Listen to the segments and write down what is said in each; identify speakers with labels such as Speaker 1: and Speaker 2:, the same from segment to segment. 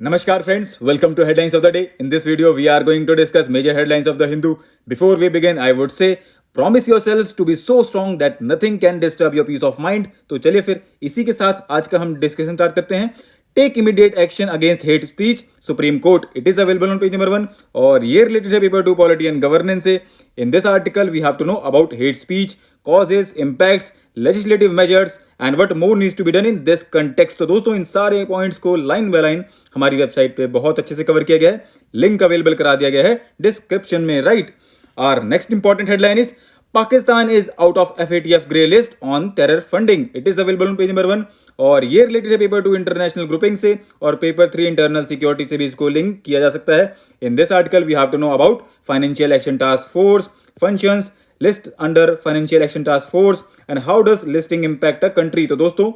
Speaker 1: Namaskar friends, welcome to Headlines of the Day. In this video, we are going to discuss major headlines of the Hindu. Before we begin, I would say, promise yourselves to be so strong that nothing can disturb your peace of mind. तो चलिए फिर इसी के साथ आज का हम discussion start करते हैं. Take immediate action against hate speech Supreme Court. It is available on page number 1 और ये रिलेटेड है पेपर 2 पॉलिटी एंड गवर्नेंस से. In this article we have to know about hate speech, causes, impacts, legislative measures and what more needs to be done in this context. तो दोस्तों इन सारे points को line by line हमारी website पे बहुत अच्छे से कवर किया गया है. लिंक अवेलेबल करा दिया गया है डिस्क्रिप्शन में. Right. Our next important headline is Pakistan is out of FATF grey list on terror funding. It is available on page number 1 और ये रिलेटेड है पेपर 2 इंटरनेशनल ग्रुपिंग से और पेपर 3 इंटरनल सिक्योरिटी से भी इसको लिंक किया जा सकता है. In this article we have to know about financial action task force functions, list under financial action task force and how does listing impact a country. तो दोस्तों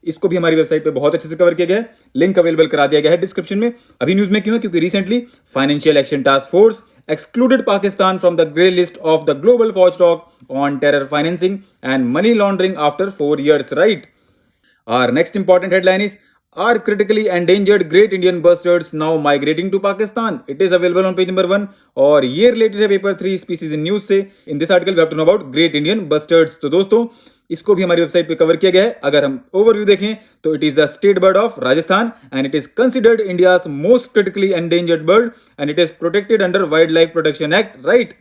Speaker 1: इसको भी हमारी वेबसाइट पे बहुत अच्छे से कवर किया गया है. लिंक अवेलेबल करा दिया गया है डिस्क्रिप्शन में. अभी न्यूज में क्यों है? क्योंकि recently financial action task force excluded Pakistan from the grey list of the global watchdog on terror financing and money laundering after 4 years. Right. Our next important headline is, are critically endangered great Indian bustards now migrating to Pakistan? It is available on page number 1 और ये related है paper 3 species in news से. In this article we have to know about great Indian bustards. तो दोस्तों इसको भी हमारी website पे कवर किया गया है. अगर हम ओवरव्यू देखें तो it is the state bird of Rajasthan and it is considered India's most critically endangered bird and it is protected under wildlife protection act. Right.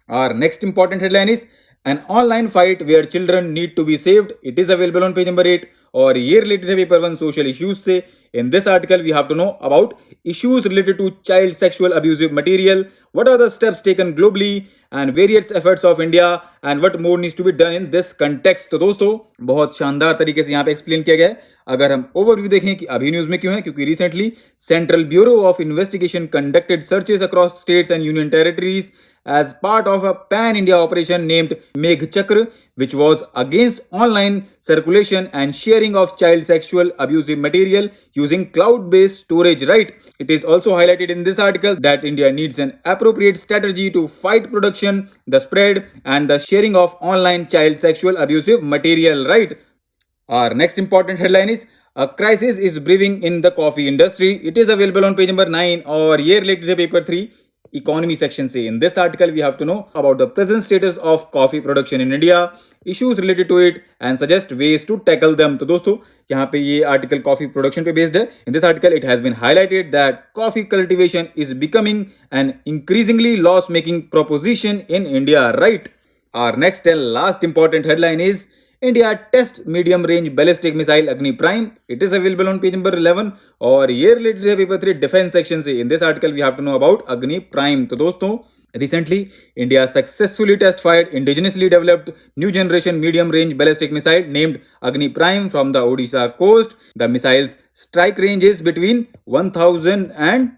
Speaker 1: Our next important headline is an online fight where children need to be saved. It is available on page number 8 और ये related है paper 1 social issues से. In this article we have to know about issues related to child sexual abusive material, what are the steps taken globally and various efforts of India and what more needs to be done in this context. तो दोस्तों बहुत शानदार तरीके से यहाँ पे explain किया गया है. अगर हम ओवरव्यू देखें कि अभी न्यूज में क्यों है, क्योंकि recently central bureau of investigation conducted searches across states and union territories as part of a pan-India operation named Megh Chakra, which was against online circulation and sharing of child sexual abusive material using cloud-based storage. Right. It is also highlighted in this article that India needs an appropriate strategy to fight production, the spread, and the sharing of online child sexual abusive material. Right. Our next important headline is, a crisis is brewing in the coffee industry. It is available on page number 9 और ये related है paper 3 economy section से. In this article we have to know about the present status of coffee production in India, issues related to it and suggest ways to tackle them. तो दोस्तों यहाँ पे ये article coffee production पे based है. In this article it has been highlighted that coffee cultivation is becoming an increasingly loss making proposition in India. Right. Our next and last important headline is, India test medium range ballistic missile Agni Prime. It is available on page number 11 और ये related है paper 3 defence section से. In this article we have to know about Agni Prime. तो दोस्तों recently India successfully test fired indigenously developed new generation medium range ballistic missile named Agni Prime from the Odisha coast. The missile's strike range is between 1000 and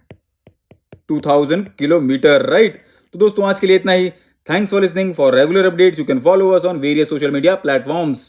Speaker 1: 2000 kilometer. Right. तो दोस्तों आज के लिए इतना ही. Thanks for listening. For regular updates, you can follow us on various social media platforms.